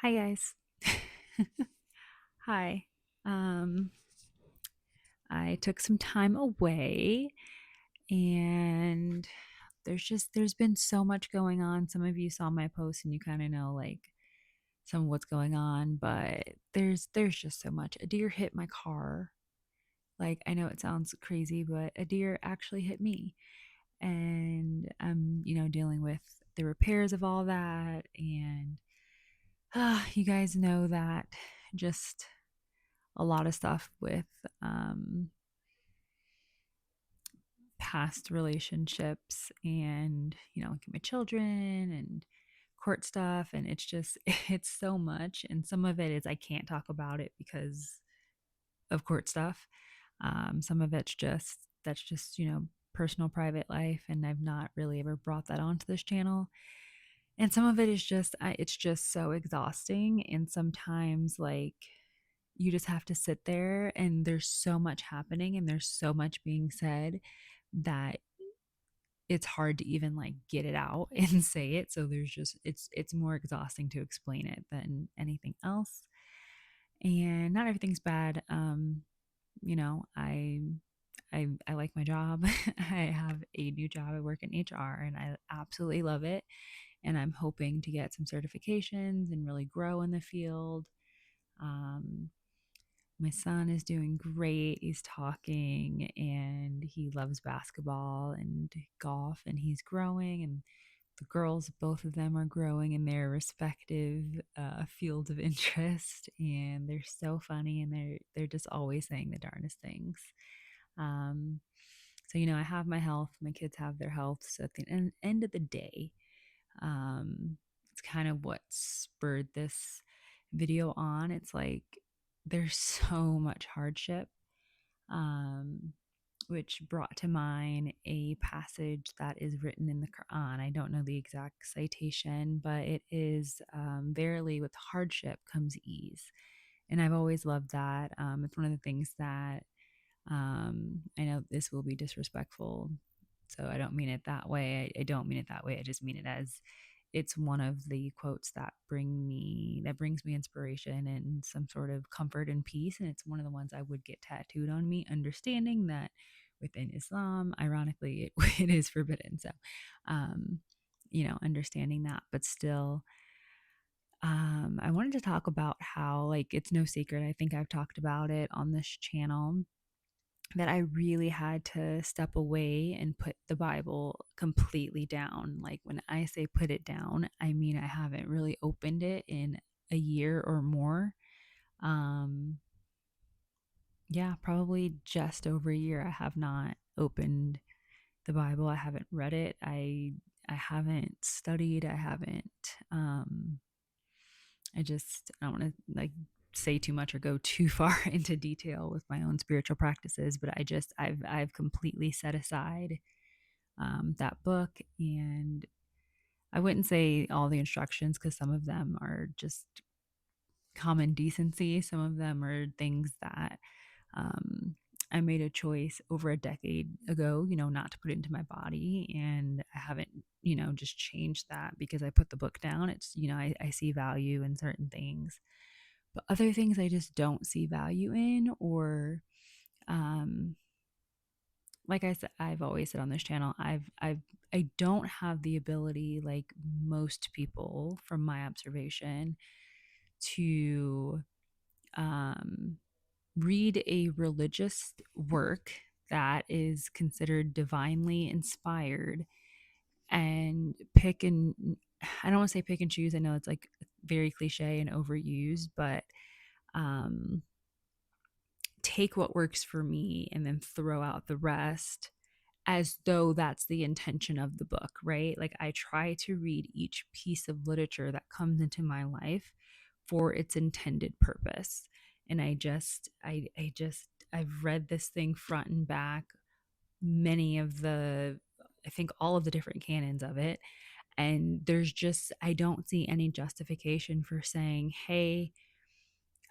Hi guys. Hi. Um I took some time away and there's been so much going on. Some of you saw my post and you kind of know like some of what's going on, but there's just so much. A deer hit my car. Like I know it sounds crazy, but a deer actually hit me. And I'm, dealing with the repairs of all that and you guys know that just a lot of stuff with um, past relationships and, like my children and court stuff. And it's just, it's so much. And some of it is I can't talk about it because of court stuff. Some of it's just, that's just, personal private life. And I've not really ever brought that onto this channel. And some of it is just, it's just so exhausting. And sometimes, like, you just have to sit there and there's so much happening and there's so much being said that it's hard to even like get it out and say it. So there's just, it's more exhausting to explain it than anything else. And not everything's bad. You know, I like my job. I have a new job. I work in HR and I absolutely love it. And I'm hoping to get some certifications and really grow in the field. Um, my son is doing great. He's talking and he loves basketball and golf and he's growing. And the girls, both of them are growing in their respective fields of interest. And they're so funny and they're just always saying the darndest things. Um, so, I have my health, my kids have their health. So at the end of the day, um, it's kind of what spurred this video on. It's like there's so much hardship, um, which brought to mind a passage that is written in the Quran. I don't know the exact citation, but it is verily with hardship comes ease. And I've always loved that. It's one of the things that I know this will be disrespectful, so I don't mean it that way. I don't mean it that way. I just mean it as it's one of the quotes that brings me inspiration and some sort of comfort and peace. And it's one of the ones I would get tattooed on me, understanding that within Islam, ironically, it is forbidden. So, um, understanding that, but still, I wanted to talk about how, like, it's no secret. I think I've talked about it on this channel that I really had to step away and put the Bible completely down. Like when I say put it down, I mean I haven't really opened it in a year or more. Um yeah, probably just over a year I have not opened the Bible. I haven't read it. I haven't studied. I haven't I don't want to like say too much or go too far into detail with my own spiritual practices, but I've completely set aside that book. And I wouldn't say all the instructions because some of them are just common decency. Some of them are things that um, I made a choice over a decade ago, not to put it into my body. And I haven't, just changed that because I put the book down. It's, I see value in certain things, but other things I just don't see value in, or um, like I said, I've always said on this channel, I don't have the ability, like most people from my observation, to um, read a religious work that is considered divinely inspired and pick and I don't want to say pick and choose. I know it's like very cliche and overused, but um, take what works for me and then throw out the rest as though that's the intention of the book, right? Like I try to read each piece of literature that comes into my life for its intended purpose. And I've read this thing front and back, many of the, I think all of the different canons of it. And I don't see any justification for saying, hey,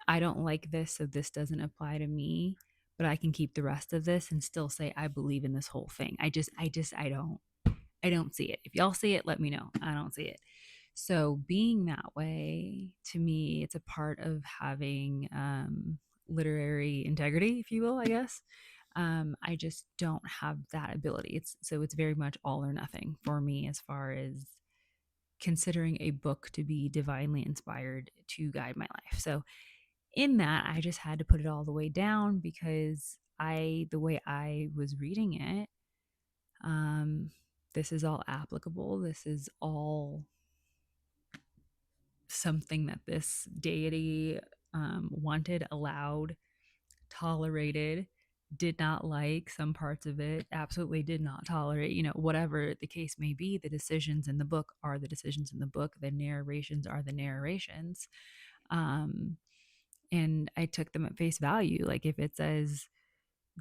I don't like this, so this doesn't apply to me, but I can keep the rest of this and still say I believe in this whole thing. I don't see it. If y'all see it, let me know. I don't see it. So being that way, to me, it's a part of having literary integrity, if you will, I guess. I just don't have that ability. It's very much all or nothing for me as far as considering a book to be divinely inspired to guide my life. So in that, I just had to put it all the way down because the way I was reading it, um, this is all applicable. This is all something that this deity wanted, allowed, tolerated, did not like some parts of it, absolutely did not tolerate, whatever the case may be. The decisions in the book are the decisions in the book, the narrations are the narrations. Um, and I took them at face value. Like if it says,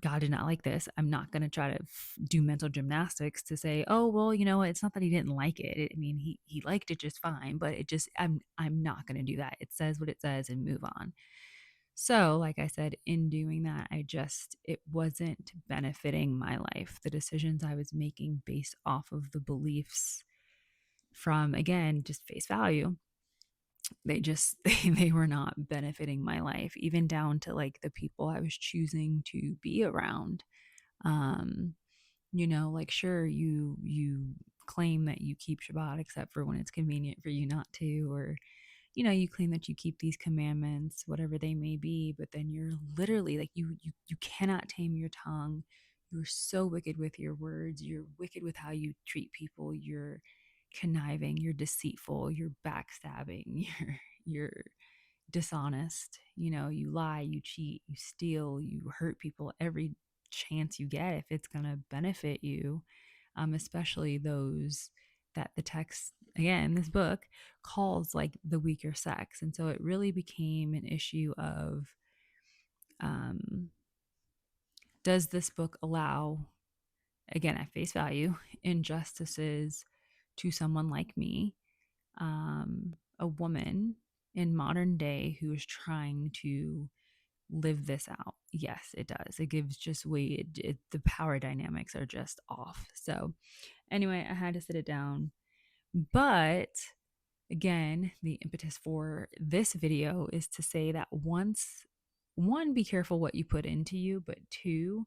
God did not like this, I'm not going to try to do mental gymnastics to say, oh, well, it's not that he didn't like it. I mean, he liked it just fine, but I'm not going to do that. It says what it says and move on. So, like I said, in doing that, it wasn't benefiting my life. The decisions I was making based off of the beliefs from, again, just face value, they were not benefiting my life, even down to like the people I was choosing to be around. Um, like sure, you claim that you keep Shabbat except for when it's convenient for you not to, or you claim that you keep these commandments, whatever they may be, but then you're literally like you cannot tame your tongue. You're so wicked with your words. You're wicked with how you treat people. You're conniving. You're deceitful. You're backstabbing. You're dishonest. You lie. You cheat. You steal. You hurt people every chance you get if it's going to benefit you, especially those that the text, again, this book calls like the weaker sex. And so it really became an issue of, um, does this book allow, again, at face value, injustices to someone like me, a woman in modern day who is trying to live this out? Yes, it does. It gives just way, the power dynamics are just off. So, anyway, I had to sit it down. But again, the impetus for this video is to say that one, be careful what you put into you, but two,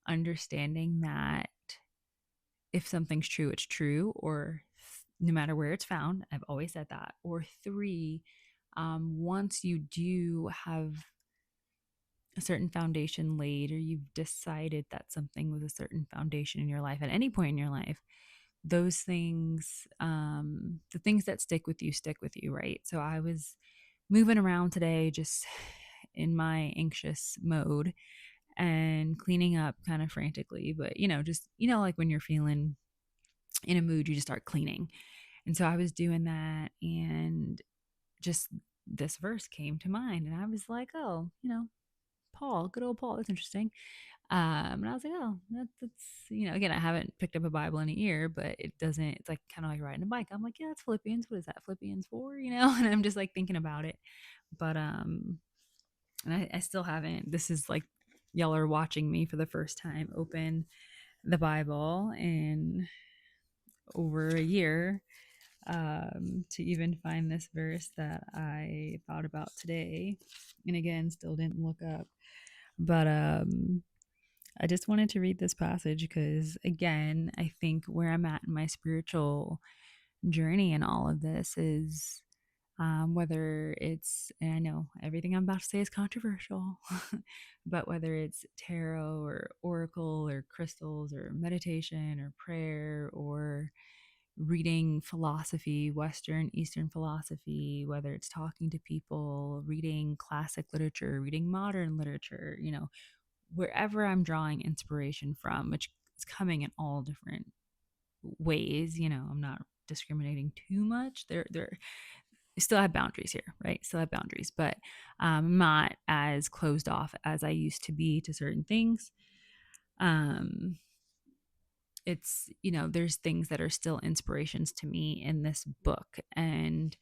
understanding that if something's true, it's true, or no matter where it's found. I've always said that. Or three, once you do have a certain foundation laid, or you've decided that something was a certain foundation in your life at any point in your life, those things, the things that stick with you, right? So I was moving around today just in my anxious mode and cleaning up kind of frantically, but just like when you're feeling in a mood, you just start cleaning. And so I was doing that, and just this verse came to mind, and I was like, oh, Paul, good old Paul, that's interesting. And I was like, oh, that's again, I haven't picked up a Bible in a year, but it doesn't. It's like kind of like riding a bike. I'm like, yeah, it's Philippians. What is that Philippians for? And I'm just like thinking about it. But and I still haven't. This is like y'all are watching me for the first time open the Bible in over a year, to even find this verse that I thought about today, and again, still didn't look up. But I just wanted to read this passage because, again, I think where I'm at in my spiritual journey and all of this is, whether it's, and I know everything I'm about to say is controversial, but whether it's tarot or oracle or crystals or meditation or prayer or reading philosophy, Western, Eastern philosophy, whether it's talking to people, reading classic literature, reading modern literature, wherever I'm drawing inspiration from, which is coming in all different ways, I'm not discriminating too much. There still have boundaries here, right? Still have boundaries, but not as closed off as I used to be to certain things. It's, there's things that are still inspirations to me in this book. And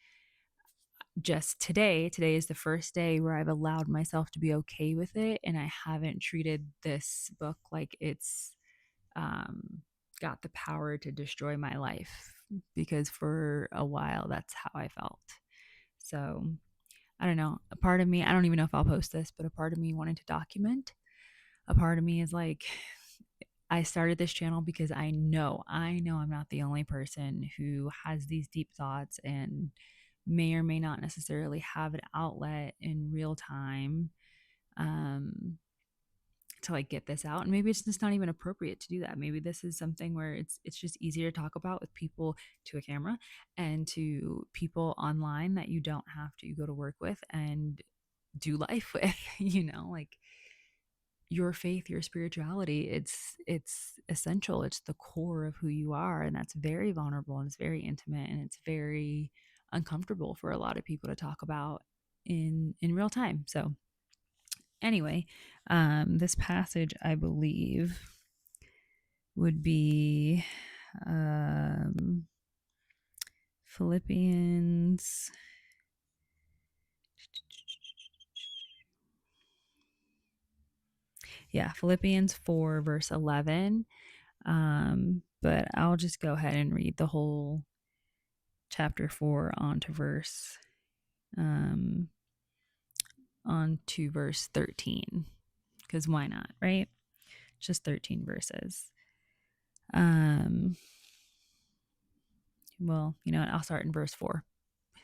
just today is the first day where I've allowed myself to be okay with it. And I haven't treated this book like it's got the power to destroy my life. because for a while that's how I felt. So I don't know. A part of me, I don't even know if I'll post this, but a part of me wanted to document. A part of me is like, I started this channel because I know I'm not the only person who has these deep thoughts and may or may not necessarily have an outlet in real time, um, to like get this out. And maybe it's just not even appropriate to do that. Maybe this is something where it's just easier to talk about with people to a camera and to people online that you don't have to go to work with and do life with, like your faith, your spirituality, it's essential. It's the core of who you are, and that's very vulnerable and it's very intimate and it's very uncomfortable for a lot of people to talk about in real time. So anyway, this passage I believe would be Philippians. Yeah, Philippians 4, verse 11. But I'll just go ahead and read the whole chapter 4 um, on to verse 13. Because why not, right? Just 13 verses. Well, you know what? I'll start in verse 4.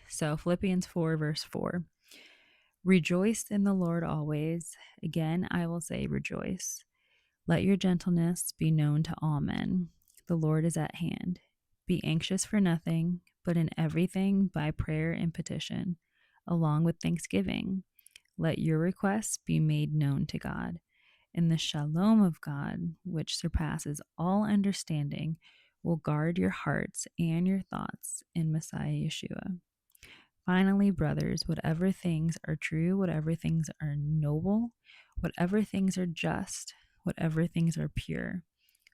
So Philippians 4, verse 4. Rejoice in the Lord always. Again, I will say rejoice. Let your gentleness be known to all men. The Lord is at hand. Be anxious for nothing, but in everything by prayer and petition, along with thanksgiving. Let your requests be made known to God. And the shalom of God, which surpasses all understanding, will guard your hearts and your thoughts in Messiah Yeshua. Finally, brothers, whatever things are true, whatever things are noble, whatever things are just, whatever things are pure,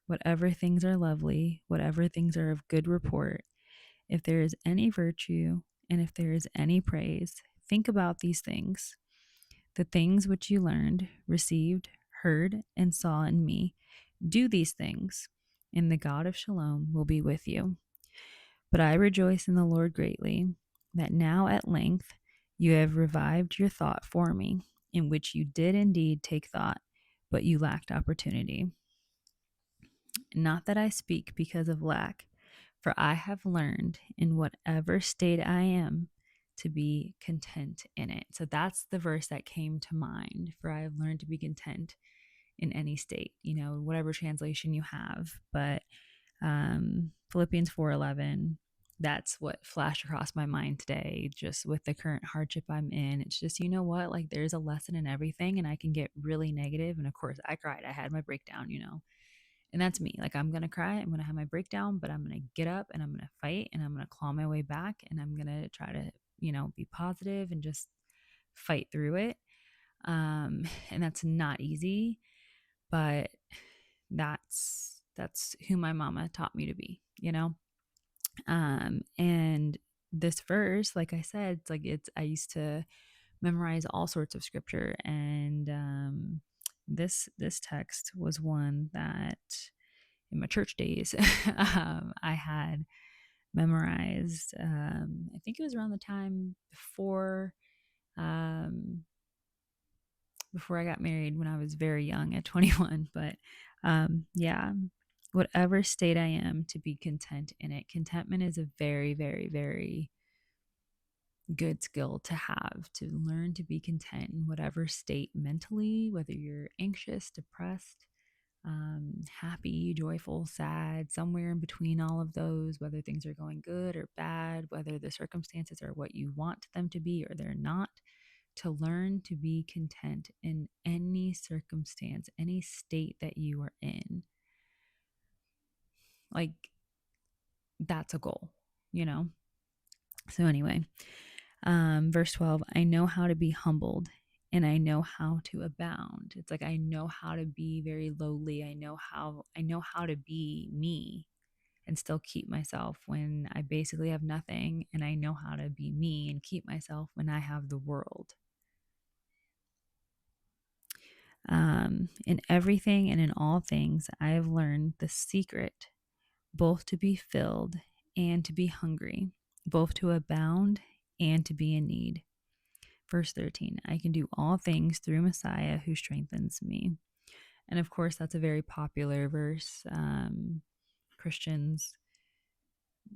whatever things are lovely, whatever things are of good report, if there is any virtue and if there is any praise, think about these things. The things which you learned, received, heard, and saw in me, do these things, and the God of Shalom will be with you. But I rejoice in the Lord greatly that now at length you have revived your thought for me, in which you did indeed take thought, but you lacked opportunity. Not that I speak because of lack, for I have learned in whatever state I am to be content in it. So that's the verse that came to mind. For I have learned to be content in any state, whatever translation you have. But Philippians 4:11, that's what flashed across my mind today, just with the current hardship I'm in. It's just, you know what, like there's a lesson in everything, and I can get really negative. And of course I cried, I had my breakdown, and that's me. Like, I'm going to cry, I'm going to have my breakdown, but I'm going to get up and I'm going to fight and I'm going to claw my way back and I'm going to try to, be positive and just fight through it. And that's not easy, but that's who my mama taught me to be, and this verse, like I said, I used to memorize all sorts of scripture, and this text was one that in my church days I had memorized. I think it was around the time um, before I got married, when I was very young at 21. But yeah, whatever state I am, to be content in it. Contentment is a very, very, very good skill to have, to learn to be content in whatever state mentally, whether you're anxious, depressed, happy, joyful, sad, somewhere in between all of those, whether things are going good or bad, whether the circumstances are what you want them to be or they're not. To learn to be content in any circumstance, any state that you are in. Like, that's a goal, you know? So, anyway, verse 12, I know how to be humbled and I know how to abound. It's like I know how to be very lowly. I know how to be me and still keep myself when I basically have nothing, and I know how to be me and keep myself when I have the world. In everything and in all things, I have learned the secret, both to be filled and to be hungry, both to abound and to be in need. Verse 13, I can do all things through Messiah who strengthens me. And of course, that's a very popular verse. Christians,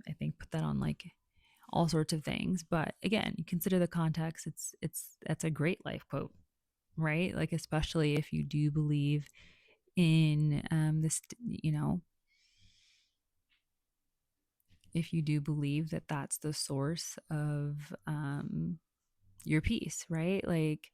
I think, put that on like all sorts of things. But again, you consider the context. That's a great life quote, right? Like, especially if you do believe in this, if you do believe that that's the source of your peace, right? Like,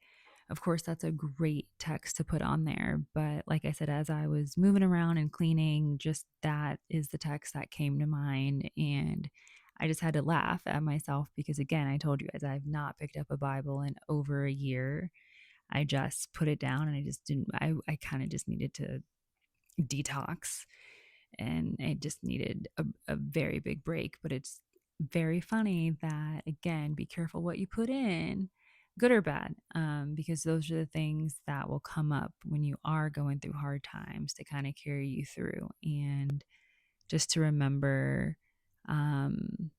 of course, that's a great text to put on there. But like I said, as I was moving around and cleaning, just that is the text that came to mind. And I just had to laugh at myself because, again, I told you guys I've not picked up a Bible in over a year. I just put it down and I just didn't, I kind of just needed to detox and I just needed a very big break. But it's very funny that, again, be careful what you put in, good or bad, because those are the things that will come up when you are going through hard times to kind of carry you through. And just to remember um,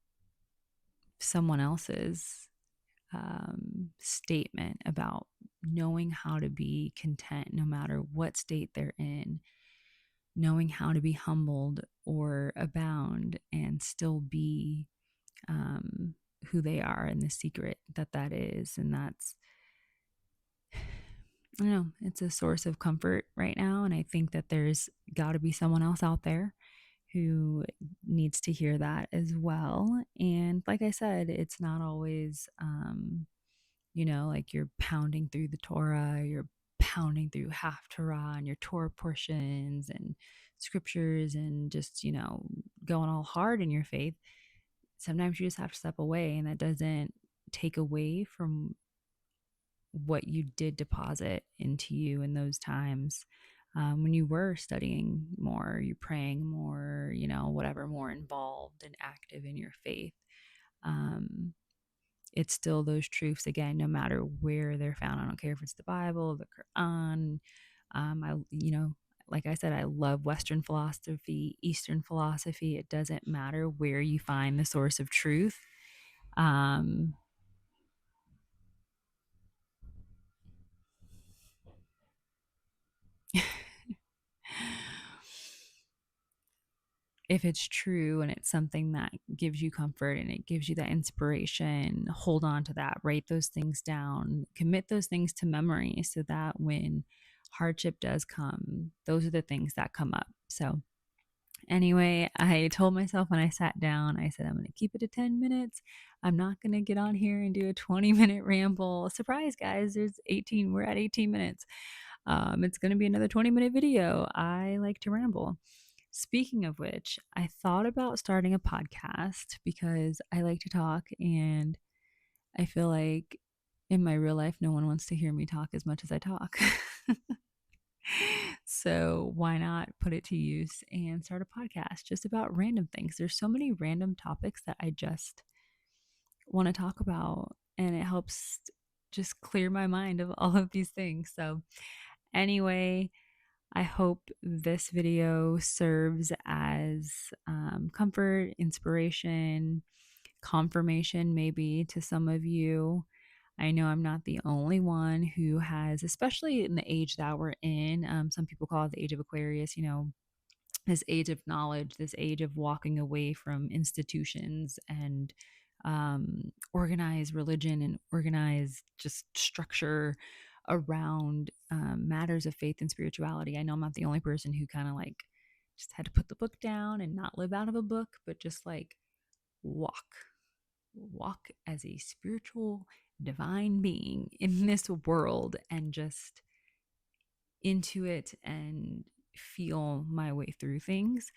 someone else's statement about knowing how to be content no matter what state they're in, knowing how to be humbled or abound and still be um, who they are and the secret that is. And that's, I don't know, it's a source of comfort right now. And I think that there's got to be someone else out there who needs to hear that as well. And like I said, it's not always, like you're pounding through the Torah, you're pounding through Haftarah and your Torah portions and scriptures and just, going all hard in your faith. Sometimes you just have to step away, and that doesn't take away from what you did deposit into you in those times. When you were studying more, you're praying more, whatever, more involved and active in your faith. Um, it's still those truths, again, no matter where they're found. I don't care if it's the Bible, the Quran. Like I said, I love Western philosophy, Eastern philosophy. It doesn't matter where you find the source of truth. Um, if it's true and it's something that gives you comfort and it gives you that inspiration, hold on to that, write those things down, commit those things to memory so that when hardship does come, those are the things that come up. So, anyway, I told myself when I sat down, I said, I'm going to keep it to 10 minutes. I'm not going to get on here and do a 20-minute ramble. Surprise, guys, we're at 18 minutes. It's going to be another 20-minute video. I like to ramble. Speaking of which, I thought about starting a podcast because I like to talk and I feel like in my real life, no one wants to hear me talk as much as I talk. So why not put it to use and start a podcast just about random things? There's so many random topics that I just want to talk about, and it helps just clear my mind of all of these things. So, anyway, I hope this video serves as comfort, inspiration, confirmation, maybe to some of you. I know I'm not the only one who has, especially in the age that we're in. Some people call it the age of Aquarius, this age of knowledge, this age of walking away from institutions and organized religion and organized just structure around matters of faith and spirituality. I know I'm not the only person who kind of like just had to put the book down and not live out of a book, but just like walk as a spiritual divine being in this world and just into it and feel my way through things.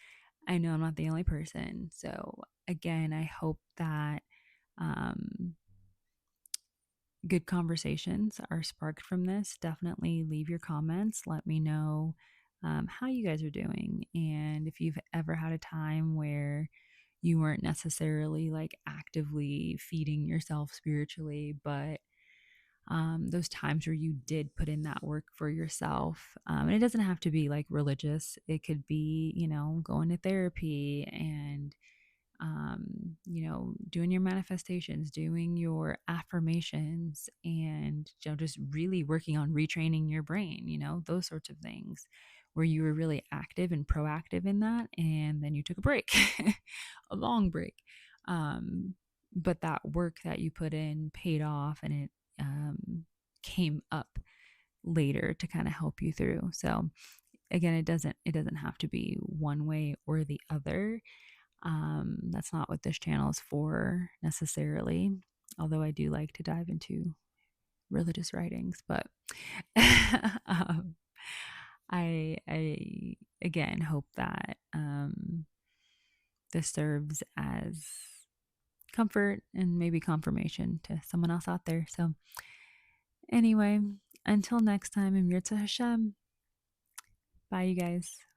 I know I'm not the only person. So, again, I hope that um, good conversations are sparked from this. Definitely leave your comments. Let me know how you guys are doing. And if you've ever had a time where you weren't necessarily like actively feeding yourself spiritually, but those times where you did put in that work for yourself. And it doesn't have to be like religious, it could be, going to therapy and doing your manifestations, doing your affirmations, and just really working on retraining your brain, those sorts of things where you were really active and proactive in that. And then you took a break, a long break. But that work that you put in paid off, and it came up later to kind of help you through. So again, it doesn't have to be one way or the other. That's not what this channel is for necessarily, although I do like to dive into religious writings. But um, I again hope that this serves as comfort and maybe confirmation to someone else out there. So anyway, until next time, Amir Hashem. Bye, you guys.